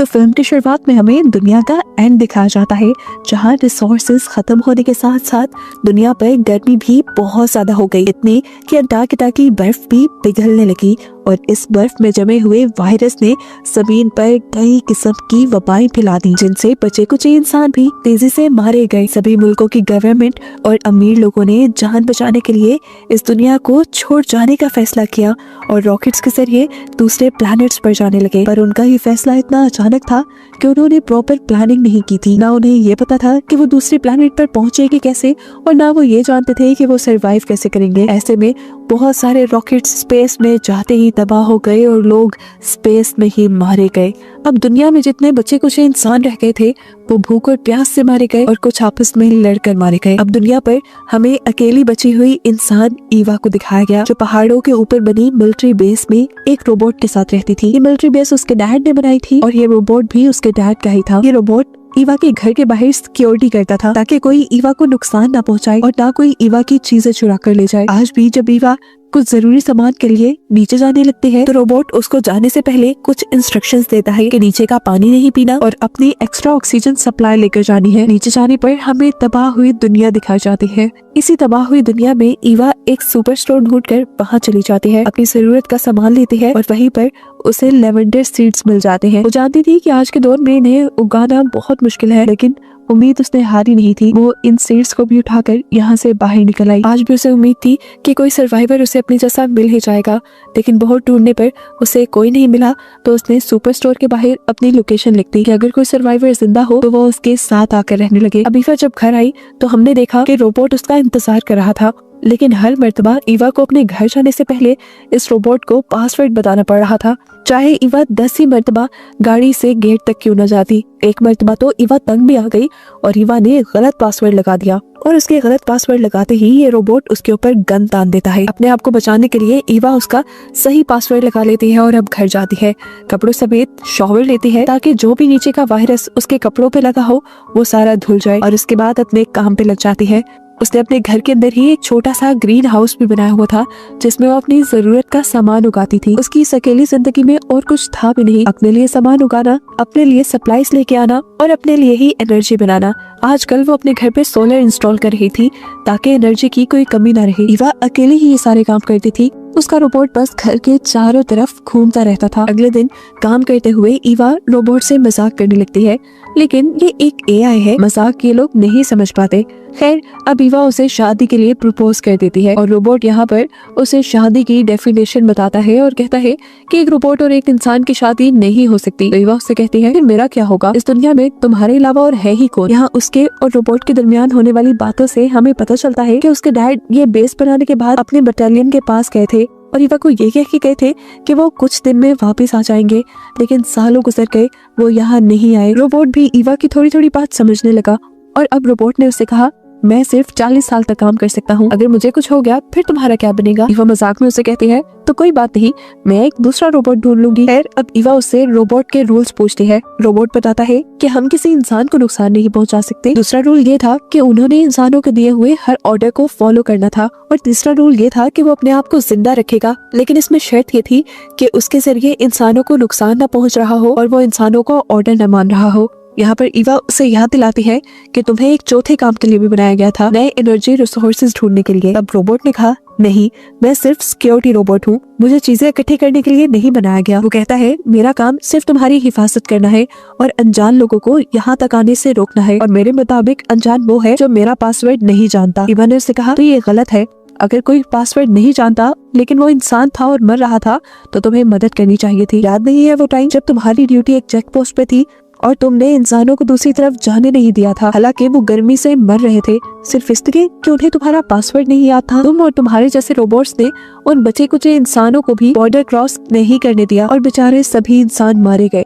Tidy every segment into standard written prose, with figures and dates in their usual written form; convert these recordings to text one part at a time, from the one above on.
तो फिल्म की शुरुआत में हमें दुनिया का एंड दिखाया जाता है, जहाँ रिसोर्सेज खत्म होने के साथ साथ दुनिया पर गर्मी भी बहुत ज्यादा हो गई, इतनी कि अंटार्कटिका की बर्फ भी पिघलने लगी और इस बर्फ में जमे हुए वायरस ने जमीन पर कई किस्म की वबाएं फैला दी, जिनसे बचे कुछ इंसान भी तेजी से मारे गए। सभी मुल्कों की गवर्नमेंट और अमीर लोगों ने जान बचाने के लिए इस दुनिया को छोड़ जाने का फैसला किया और रॉकेट्स के जरिए दूसरे प्लैनेट्स पर जाने लगे। पर उनका ये फैसला इतना अचानक था कि उन्होंने प्रॉपर प्लानिंग नहीं की थी। ना उन्हें ये पता था कि वो दूसरे प्लैनेट पर पहुंचेगी कैसे और ना वो ये जानते थे कि वो सरवाइव कैसे करेंगे। ऐसे में बहुत सारे रॉकेट्स स्पेस में जाते ही तबाह हो गए और लोग स्पेस में ही मारे गए। अब दुनिया में जितने बच्चे कुछ इंसान रह गए थे वो भूख और प्यास से मारे गए और कुछ आपस में लड़कर मारे गए। अब दुनिया पर हमें अकेली बची हुई इंसान ईवा को दिखाया गया, जो पहाड़ों के ऊपर बनी मिलिट्री बेस में एक रोबोट के साथ रहती थी। ये मिलिट्री बेस उसके डैड ने बनाई थी और ये रोबोट भी उसके डैड का ही था। ये रोबोट ईवा के घर के बाहर सिक्योरिटी करता था ताकि कोई ईवा को नुकसान ना पहुंचाए और ना कोई ईवा की चीजें चुरा कर ले जाए। आज भी जब ईवा कुछ जरूरी सामान के लिए नीचे जाने लगते हैं तो रोबोट उसको जाने से पहले कुछ इंस्ट्रक्शंस देता है कि नीचे का पानी नहीं पीना और अपनी एक्स्ट्रा ऑक्सीजन सप्लाई लेकर जानी है। नीचे जाने पर हमें तबाह हुई दुनिया दिखाई जाती है। इसी तबाह हुई दुनिया में ईवा एक सुपर स्टोर ढूंढकर वहाँ चली जाती है, अपनी जरूरत का सामान लेती है और वहीं पर उसे लेवेंडर सीड्स मिल जाते हैं। वो जानती थी कि आज के दौर में इन्हें उगाना बहुत मुश्किल है, लेकिन उम्मीद उसने हारी नहीं थी। वो इन सीड्स को भी उठाकर यहाँ से बाहर निकल आई। आज भी उसे उम्मीद थी कि कोई सर्वाइवर उसे अपने जैसा मिल ही जाएगा, लेकिन बहुत ढूंढने पर उसे कोई नहीं मिला। तो उसने सुपर स्टोर के बाहर अपनी लोकेशन लिख दी कि अगर कोई सर्वाइवर जिंदा हो तो वो उसके साथ आकर रहने लगे। अब ईवा जब घर आई तो हमने देखा कि रोबोट उसका इंतजार कर रहा था, लेकिन हर मर्तबा ईवा को अपने घर जाने से पहले इस रोबोट को पासवर्ड बताना पड़ रहा था, चाहे ईवा 10 ही मर्तबा गाड़ी से गेट तक क्यों न जाती। एक मर्तबा तो ईवा तंग भी आ गई और ईवा ने गलत पासवर्ड लगा दिया और उसके गलत पासवर्ड लगाते ही ये रोबोट उसके ऊपर गन तान देता है। अपने आप को बचाने के लिए ईवा उसका सही पासवर्ड लगा लेती है और अब घर जाती है। कपड़ों समेत शॉवर लेती है ताकि जो भी नीचे का वायरस उसके कपड़ों पे लगा हो वो सारा धुल जाए और उसके बाद अपने काम पे लग जाती है। उसने अपने घर के अंदर ही एक छोटा सा ग्रीन हाउस भी बनाया हुआ था जिसमें वो अपनी जरूरत का सामान उगाती थी। उसकी इस अकेली जिंदगी में और कुछ था भी नहीं, अपने लिए सामान उगाना, अपने लिए सप्लाईज लेके आना और अपने लिए ही एनर्जी बनाना। आजकल वो अपने घर पे सोलर इंस्टॉल कर रही थी ताकि एनर्जी की कोई कमी ना रहे। ईवा अकेली ही ये सारे काम करती थी। उसका रोबोट बस घर के चारों तरफ घूमता रहता था। अगले दिन काम करते हुए ईवा रोबोट से मजाक करने लगती है, लेकिन ये एक एआई है, मजाक ये लोग नहीं समझ पाते। खैर, अब ईवा उसे शादी के लिए प्रपोज कर देती है और रोबोट यहाँ पर उसे शादी की डेफिनेशन बताता है और कहता है कि एक रोबोट और एक इंसान की शादी नहीं हो सकती। तो ईवा उससे कहती है, फिर मेरा क्या होगा? इस दुनिया में तुम्हारे अलावा और है ही कौन? यहाँ उसके और रोबोट के दरमियान होने वाली बातों से हमें पता चलता है कि उसके डैड ये बेस बनाने के बाद अपने बटालियन के पास गए थे और ईवा को ये कह के गए थे कि वो कुछ दिन में वापस आ जाएंगे, लेकिन सालों गुजर गए, वो यहाँ नहीं आए। रोबोट भी ईवा की थोड़ी थोड़ी बात समझने लगा और अब रोबोट ने उससे कहा, मैं सिर्फ 40 साल तक काम कर सकता हूँ, अगर मुझे कुछ हो गया फिर तुम्हारा क्या बनेगा? ईवा मजाक में उसे कहती है, तो कोई बात नहीं, मैं एक दूसरा रोबोट ढूंढ लूंगी। खैर, अब ईवा उससे रोबोट के रूल्स पूछती है। रोबोट बताता है कि हम किसी इंसान को नुकसान नहीं पहुंचा सकते। दूसरा रूल ये था कि उन्होंने इंसानों को दिए हुए हर ऑर्डर को फॉलो करना था और तीसरा रूल ये था कि वो अपने आप को जिंदा रखेगा, लेकिन इसमें शर्त ये थी कि उसके जरिए इंसानों को नुकसान न पहुंच रहा हो और वो इंसानों को ऑर्डर न मान रहा हो। यहाँ पर ईवा उसे याद दिलाती है कि तुम्हें एक चौथे काम के लिए भी बनाया गया था, नए एनर्जी रिसोर्सेज ढूंढने के लिए। अब रोबोट ने कहा, नहीं, मैं सिर्फ सिक्योरिटी रोबोट हूँ, मुझे चीजें इकट्ठी करने के लिए नहीं बनाया गया। वो कहता है, मेरा काम सिर्फ तुम्हारी हिफाजत करना है और अनजान लोगों को यहाँ तक आने से रोकना है और मेरे मुताबिक अनजान वो है जो मेरा पासवर्ड नहीं जानता। ईवा ने उससे कहा, तो ये गलत है, अगर कोई पासवर्ड नहीं जानता लेकिन वो इंसान था और मर रहा था तो तुम्हें मदद करनी चाहिए थी। याद नहीं है वो टाइम जब तुम्हारी ड्यूटी एक चेक पोस्ट पे थी और तुमने इंसानों को दूसरी तरफ जाने नहीं दिया था, हालांकि वो गर्मी से मर रहे थे, सिर्फ इसलिए कि उन्हें तुम्हारा पासवर्ड नहीं याद था। तुम और तुम्हारे जैसे रोबोट्स ने उन बचे कुछ इंसानों को भी बॉर्डर क्रॉस नहीं करने दिया और बेचारे सभी इंसान मारे गए।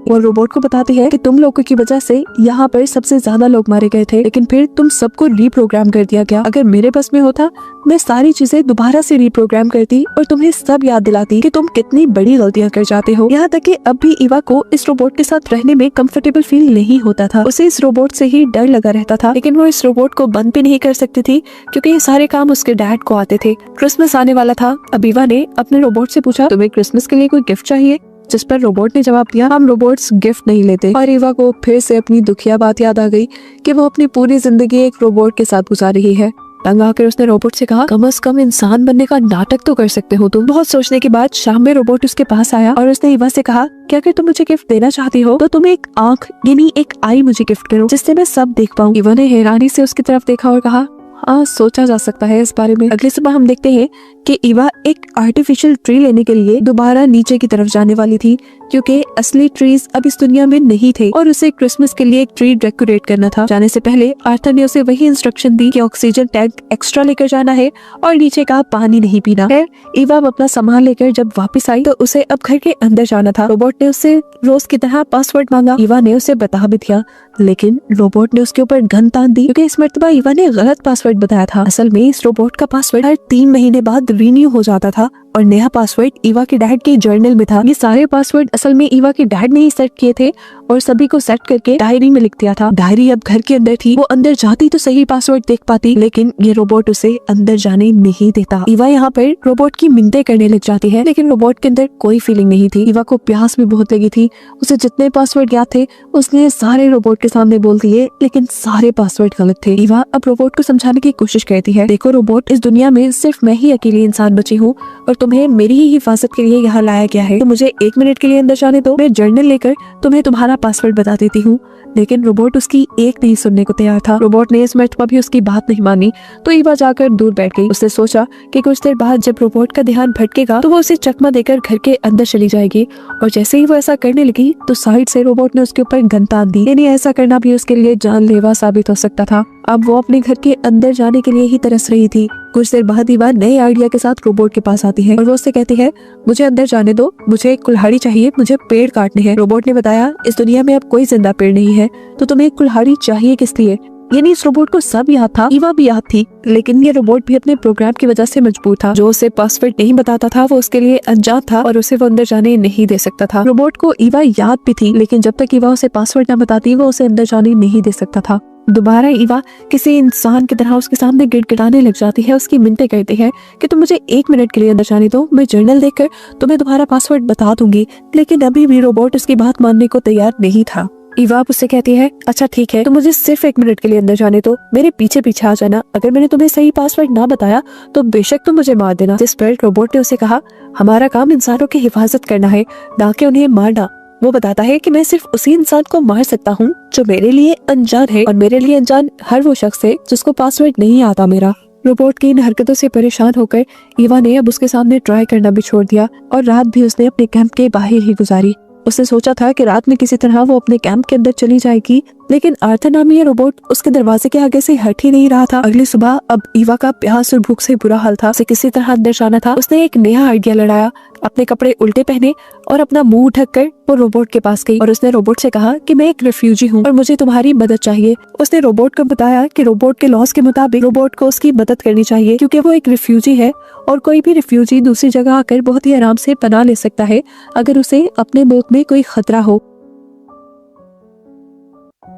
वो रोबोट को बताती है कि तुम लोगों की वजह से यहाँ पर सबसे ज्यादा लोग मारे गए थे, लेकिन फिर तुम सबको रीप्रोग्राम कर दिया गया। अगर मेरे बस में होता मैं सारी चीजें दोबारा से रीप्रोग्राम करती और तुम्हें सब याद दिलाती कि तुम कितनी बड़ी गलतियां कर जाते हो। यहाँ तक कि अब भी ईवा को इस रोबोट के साथ रहने में कंफर्टेबल फील नहीं होता था। उसे इस रोबोट से ही डर लगा रहता था, लेकिन वो इस रोबोट को बंद भी नहीं कर सकती थी क्योंकि ये सारे काम उसके डैड को आते थे। क्रिसमस आने वाला था। अब ईवा ने अपने रोबोट से पूछा, तुम्हें क्रिसमस के लिए कोई गिफ्ट चाहिए? जिस पर रोबोट ने जवाब दिया, हम रोबोट्स गिफ्ट नहीं लेते। और ईवा को फिर से अपनी दुखिया बात याद आ गई कि वो अपनी पूरी जिंदगी एक रोबोट के साथ गुजार रही है। तंग आकर उसने रोबोट से कहा, कम से कम इंसान बनने का नाटक तो कर सकते हो तुम। बहुत सोचने के बाद शाम में रोबोट उसके पास आया और उसने ईवा से कहा कि अगर तुम मुझे गिफ्ट देना चाहती हो तो तुम एक आंख यानी एक आई मुझे गिफ्ट करो, जिससे मैं सब देख पाऊँ। ईवा ने हैरानी से उसकी तरफ देखा और कहा, हाँ, सोचा जा सकता है इस बारे में। अगली सुबह हम देखते हैं कि ईवा एक आर्टिफिशियल ट्री लेने के लिए दोबारा नीचे की तरफ जाने वाली थी, क्योंकि असली ट्रीज अब इस दुनिया में नहीं थे और उसे क्रिसमस के लिए एक ट्री डेकोरेट करना था। जाने से पहले आर्थर ने उसे वही इंस्ट्रक्शन दी कि ऑक्सीजन टैंक एक्स्ट्रा लेकर जाना है और नीचे का पानी नहीं पीना है। ईवा अपना सामान लेकर जब वापस आई तो उसे अब घर के अंदर जाना था। रोबोट ने उससे रोज की तरह पासवर्ड मांगा। ईवा ने उसे बता भी दिया, लेकिन रोबोट ने उसके ऊपर गन तान दी, क्योंकि इस मर्तबा ईवा ने गलत पासवर्ड बताया था। असल में इस रोबोट का पासवर्ड हर 3 महीने बाद रिन्यू हो जाता था और नया पासवर्ड ईवा के डैड के जर्नल में था। ये सारे पासवर्ड असल में ईवा के डैड ने ही सेट किए थे और सभी को सेट करके डायरी में लिख दिया था। डायरी अब घर के अंदर थी। वो अंदर जाती तो सही पासवर्ड देख पाती, लेकिन ये रोबोट उसे अंदर जाने नहीं देता। ईवा यहाँ पर रोबोट की मिन्नतें करने लग जाती है, लेकिन रोबोट के अंदर कोई फीलिंग नहीं थी। ईवा को प्यास भी बहुत लगी थी। उसे जितने पासवर्ड याद थे उसने सारे रोबोट के सामने बोल दिए, लेकिन सारे पासवर्ड गलत थे। ईवा अब रोबोट को समझाने की कोशिश करती है, देखो रोबोट, इस दुनिया में सिर्फ मैं ही अकेली इंसान बची हूँ और तुम्हें मेरी ही हिफाजत के लिए यहाँ लाया गया है। तो मुझे 1 मिनट के लिए अंदर जाने दो, मैं जर्नल लेकर तुम्हें तुम्हारा पासवर्ड बता देती हूँ। लेकिन रोबोट उसकी एक नहीं सुनने को तैयार था। रोबोट ने इस मर्तबा भी उसकी बात नहीं मानी तो ईवा जाकर दूर बैठ गई। उसने सोचा कि कुछ देर बाद जब रोबोट का ध्यान भटकेगा तो वो उसे चकमा देकर घर के अंदर चली जाएगी। और जैसे ही वो ऐसा करने लगी तो साइड से रोबोट ने उसके ऊपर गन तान दी, यानी ऐसा करना भी उसके लिए जानलेवा साबित हो सकता था। अब वो अपने घर के अंदर जाने के लिए ही तरस रही थी। कुछ देर बाद ईवा नए आइडिया के साथ रोबोट के पास आती है और वो उससे कहती है, मुझे अंदर जाने दो, मुझे एक कुल्हाड़ी चाहिए, मुझे पेड़ काटने हैं। रोबोट ने बताया, इस दुनिया में अब कोई जिंदा पेड़ नहीं है, तो तुम्हें एक कुल्हाड़ी चाहिए किस लिए? यानी इस रोबोट को सब याद था, ईवा भी याद थी, लेकिन ये रोबोट भी अपने प्रोग्राम की वजह से मजबूर था। जो उसे पासवर्ड नहीं बताता था वो उसके लिए अनजान था और उसे वो अंदर जाने नहीं दे सकता था। रोबोट को ईवा याद भी थी, लेकिन जब तक ईवा उसे पासवर्ड न बताती वो उसे अंदर जाने नहीं दे सकता था। दोबारा ईवा किसी इंसान की तरह उसके सामने गिड़गिड़ाने लग जाती है। उसकी मिन्नतें करती है कि तुम मुझे 1 मिनट के लिए अंदर जाने दो, मैं जर्नल देखकर तुम्हें तुम्हारा पासवर्ड बता दूंगी। लेकिन अभी भी रोबोट उसकी बात मानने को तैयार नहीं था। ईवा उससे कहती है, अच्छा ठीक है, तो मुझे सिर्फ 1 मिनट के लिए अंदर जाने दो, मेरे पीछे पीछे आ जाना। अगर मैंने तुम्हें सही पासवर्ड ना बताया तो बेशक तुम मुझे मार देना। जिस पर रोबोट ने उसे कहा, हमारा काम इंसानों की हिफाजत करना है, ना कि उन्हें मारना। वो बताता है कि मैं सिर्फ उसी इंसान को मार सकता हूँ जो मेरे लिए अनजान है, और मेरे लिए अनजान हर वो शख्स है जिसको पासवर्ड नहीं आता मेरा। रोबोट की इन हरकतों से परेशान होकर ईवा ने अब उसके सामने ट्राई करना भी छोड़ दिया और रात भी उसने अपने कैंप के बाहर ही गुजारी। उसने सोचा था कि रात में किसी तरह वो अपने कैंप के अंदर चली जाएगी, लेकिन आर्थर नामी ये रोबोट उसके दरवाजे के आगे से हट ही नहीं रहा था। अगली सुबह अब ईवा का प्यास और भूख से बुरा हाल था। उसे किसी तरह अंदर जाना था। उसने एक नया आइडिया लड़ाया, अपने कपड़े उल्टे पहने और अपना मुंह ढककर वो रोबोट के पास गई और उसने रोबोट से कहा कि मैं एक रिफ्यूजी हूँ और मुझे तुम्हारी मदद चाहिए। उसने रोबोट को बताया कि रोबोट के लॉस के मुताबिक रोबोट को उसकी मदद करनी चाहिए, क्योंकि वो एक रिफ्यूजी है और कोई भी रिफ्यूजी दूसरी जगह आकर बहुत ही आराम से पनाह ले सकता है अगर उसे अपने मुल्क में कोई खतरा हो।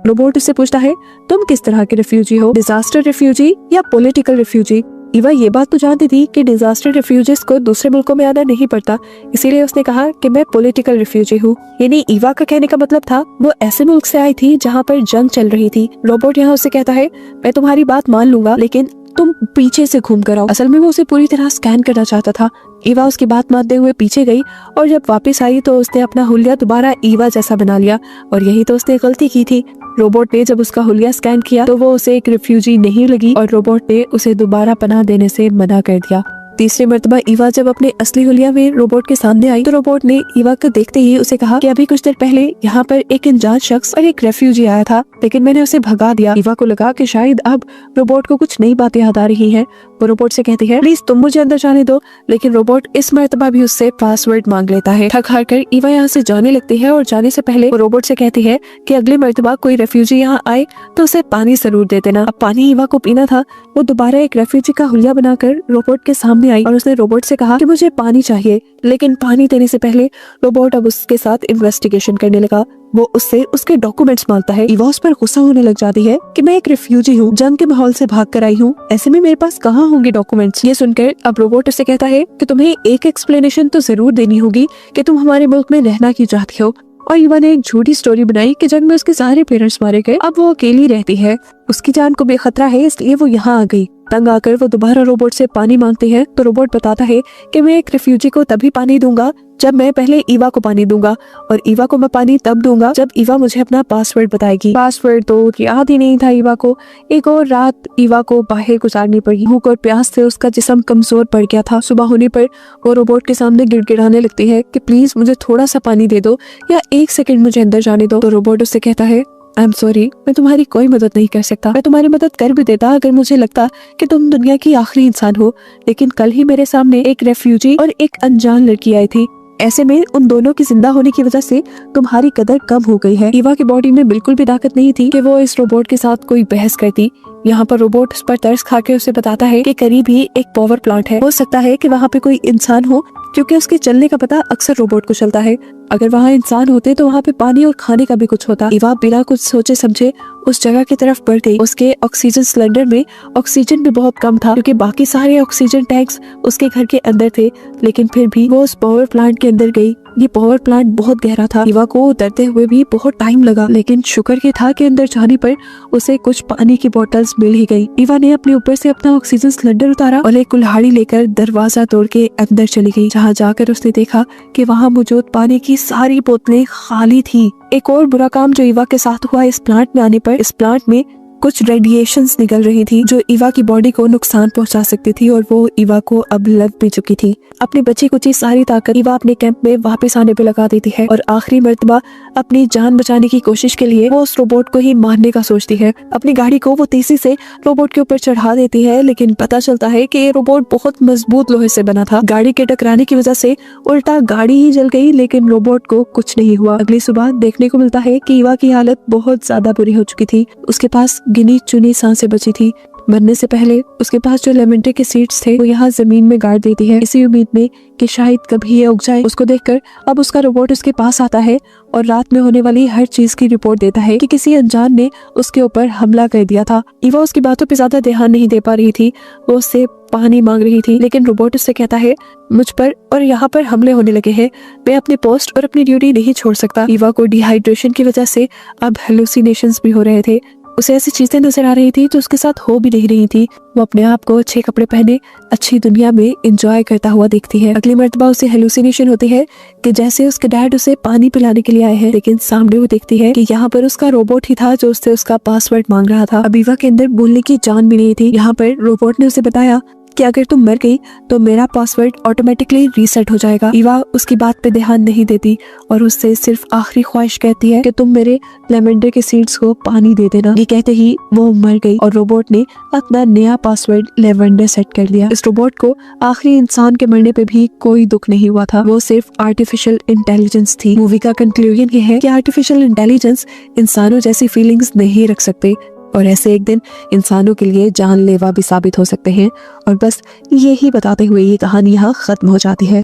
रोबोट उससे पूछता है, तुम किस तरह के रिफ्यूजी हो, डिजास्टर रिफ्यूजी या पॉलिटिकल रिफ्यूजी? ईवा ये बात तो जानती थी कि डिजास्टर रिफ्यूजीज को दूसरे मुल्कों में आना नहीं पड़ता, इसीलिए उसने कहा कि मैं पॉलिटिकल रिफ्यूजी हूँ। यानी ईवा का कहने का मतलब था वो ऐसे मुल्क से आई थी जहाँ पर जंग चल रही थी। रोबोट यहाँ उससे कहता है, मैं तुम्हारी बात मान लूंगा, लेकिन तुम पीछे से घूम कर आओ। असल में वो उसे पूरी तरह स्कैन करना चाहता था। ईवा उसकी बात मानते हुए पीछे गई और जब वापस आई तो उसने अपना हुलिया दोबारा ईवा जैसा बना लिया, और यही तो उसने गलती की थी। रोबोट ने जब उसका हुलिया स्कैन किया तो वो उसे एक रिफ्यूजी नहीं लगी और रोबोट ने उसे दोबारा पनाह देने से मना कर दिया। तीसरी मर्तबा ईवा जब अपने असली हुलिया में रोबोट के सामने आई तो रोबोट ने ईवा को देखते ही उसे कहा कि अभी कुछ देर पहले यहाँ पर एक अनजान शख्स और एक रेफ्यूजी आया था, लेकिन मैंने उसे भगा दिया। ईवा को लगा कि शायद अब रोबोट को कुछ नई बातें याद आ रही हैं। वो रोबोट से कहती है, प्लीज तुम मुझे अंदर जाने दो, लेकिन रोबोट इस मर्तबा भी उससे पासवर्ड मांग लेता है। थक हार कर ईवा यहाँ से जाने लगती है और जाने से पहले वो रोबोट से कहती है कि अगली मर्तबा कोई रेफ्यूजी यहाँ आए तो उसे पानी जरूर दे देना। अब पानी ईवा को पीना था। वो दोबारा एक रेफ्यूजी का हुलिया बनाकर रोबोट के सामने आई और उसने रोबोट से कहा कि मुझे पानी चाहिए, लेकिन पानी देने से पहले रोबोट अब उसके साथ इन्वेस्टिगेशन करने लगा। वो उससे उसके डॉक्यूमेंट्स मांगता है। ईवा उस पर गुस्सा होने लग जाती है कि मैं एक रिफ्यूजी हूँ, जंग के माहौल से भाग कर आई हूँ, ऐसे में मेरे पास कहाँ होंगे डॉक्यूमेंट्स। ये सुनकर अब रोबोट उसे कहता है कि तुम्हें एक एक्सप्लेनेशन तो जरूर देनी होगी कि तुम हमारे मुल्क में रहना क्यों चाहती हो। और ईवा ने एक झूठी स्टोरी बनाई कि जंग में उसके सारे पेरेंट्स मारे गए, अब वो अकेली रहती है, उसकी जान को भी खतरा है, इसलिए वो यहाँ आ गई। तंग आकर वो दोबारा रोबोट से पानी मांगती है तो रोबोट बताता है कि मैं एक रिफ्यूजी को तभी पानी दूंगा जब मैं पहले ईवा को पानी दूंगा, और ईवा को मैं पानी तब दूंगा जब ईवा मुझे अपना पासवर्ड बताएगी। पासवर्ड तो याद ही नहीं था ईवा को। एक और रात ईवा को बाहर गुजारनी पड़ी। भूख और प्यास से उसका जिस्म कमजोर पड़ गया था। सुबह होने पर वो रोबोट के सामने गिड़गिड़ाने लगती है कि प्लीज मुझे थोड़ा सा पानी दे दो या एक सेकंड मुझे अंदर जाने दो। तो रोबोट उससे कहता है आई एम सॉरी, मैं तुम्हारी कोई मदद नहीं कर सकता। मैं तुम्हारी मदद कर भी देता अगर मुझे लगता कि तुम दुनिया की आखिरी इंसान हो, लेकिन कल ही मेरे सामने एक रेफ्यूजी और एक अनजान लड़की आई थी। ऐसे में उन दोनों की जिंदा होने की वजह से तुम्हारी कदर कम हो गई है। ईवा की बॉडी में बिल्कुल भी ताकत नहीं थी कि वो इस रोबोट के साथ कोई बहस करती। यहाँ पर रोबोट उस पर तरस खा के उसे बताता है कि करीब ही एक पावर प्लांट है, हो सकता है कि वहाँ पे कोई इंसान हो, क्योंकि उसके चलने का पता अक्सर रोबोट को चलता है। अगर वहाँ इंसान होते तो वहाँ पे पानी और खाने का भी कुछ होता। ईवा बिना कुछ सोचे समझे उस जगह की तरफ बढ़ गई। उसके ऑक्सीजन सिलेंडर में ऑक्सीजन भी बहुत कम था, क्योंकि बाकी सारे ऑक्सीजन टैंक्स उसके घर के अंदर थे, लेकिन फिर भी वो उस पावर प्लांट के अंदर गई। ये पावर प्लांट बहुत गहरा था। ईवा को उतरते हुए भी बहुत टाइम लगा, लेकिन शुक्र ये था कि अंदर जाने पर उसे कुछ पानी की बोतल्स मिल ही गई। ईवा ने अपने ऊपर से अपना ऑक्सीजन सिलेंडर उतारा और एक कुल्हाड़ी लेकर दरवाजा तोड़ के अंदर चली गई, जहाँ जाकर उसने देखा कि वहाँ मौजूद पानी की सारी बोतलें खाली थी। एक और बुरा काम जो ईवा के साथ हुआ इस प्लांट में आने पर, इस प्लांट में कुछ रेडिएशंस निकल रही थी जो ईवा की बॉडी को नुकसान पहुंचा सकती थी, और वो ईवा को अब लग भी चुकी थी। अपनी बची कुची सारी ताकत ईवा अपने कैंप में वापस आने पे लगा देती है और आखिरी मर्तबा अपनी जान बचाने की कोशिश के लिए वो उस रोबोट को ही मारने का सोचती है। अपनी गाड़ी को वो तेजी से रोबोट के ऊपर चढ़ा देती है, लेकिन पता चलता है कि ये रोबोट बहुत मजबूत लोहे से बना था। गाड़ी के टकराने की वजह से उल्टा गाड़ी ही जल गई, लेकिन रोबोट को कुछ नहीं हुआ। अगली सुबह देखने को मिलता है कि ईवा की हालत बहुत ज्यादा बुरी हो चुकी थी। उसके पास गिनी चुनी सांसें बची थी। मरने से पहले उसके पास जो लेमन ट्री के सीड्स थे वो यहाँ जमीन में गाड़ देती है, इसी उम्मीद में कि शायद कभी ये उग जाए। उसको देखकर अब उसका रोबोट उसके पास आता है और रात में होने वाली हर चीज की रिपोर्ट देता है कि किसी अनजान ने उसके ऊपर हमला कर दिया था। ईवा उसकी बातों पे ज्यादा ध्यान नहीं दे पा रही थी, वो उससे पानी मांग रही थी, लेकिन रोबोट उससे कहता है मुझ पर और यहाँ पर हमले होने लगे हैं, मैं अपने पोस्ट और अपनी ड्यूटी नहीं छोड़ सकता। ईवा को डिहाइड्रेशन की वजह से अब हेलुसिनेशंस भी हो रहे थे। उसे ऐसी चीजें नजर आ रही थी जो उसके साथ हो भी नहीं रही थी। वो अपने आप को अच्छे कपड़े पहने अच्छी दुनिया में एंजॉय करता हुआ देखती है। अगली मर्तबा उसे हेलुसिनेशन होती है कि जैसे उसके डैड उसे पानी पिलाने के लिए आए हैं, लेकिन सामने वो देखती है कि यहाँ पर उसका रोबोट ही था जो उससे उसका पासवर्ड मांग रहा था। अब ईवा के अंदर बोलने की जान भी नहीं थी। यहाँ पर रोबोट ने उसे बताया कि अगर तुम मर गई तो मेरा पासवर्ड ऑटोमेटिकली रीसेट हो जाएगा। ईवा उसकी बात पे ध्यान नहीं देती और उससे सिर्फ आखिरी ख्वाहिश कहती है कि तुम मेरे लेवेंडर के सीड्स को पानी दे देना। ये कहते ही वो मर गई और रोबोट ने अपना नया पासवर्ड लेवेंडर सेट कर दिया। इस रोबोट को आखिरी इंसान के मरने पे भी कोई दुख नहीं हुआ था, वो सिर्फ आर्टिफिशियल इंटेलिजेंस थी। मूवी का कंक्लूजन ये है कि आर्टिफिशियल इंटेलिजेंस इंसानों जैसी फीलिंग्स नहीं रख सकते और ऐसे एक दिन इंसानों के लिए जानलेवा भी साबित हो सकते हैं। और बस यही बताते हुए ये कहानी यहाँ खत्म हो जाती है।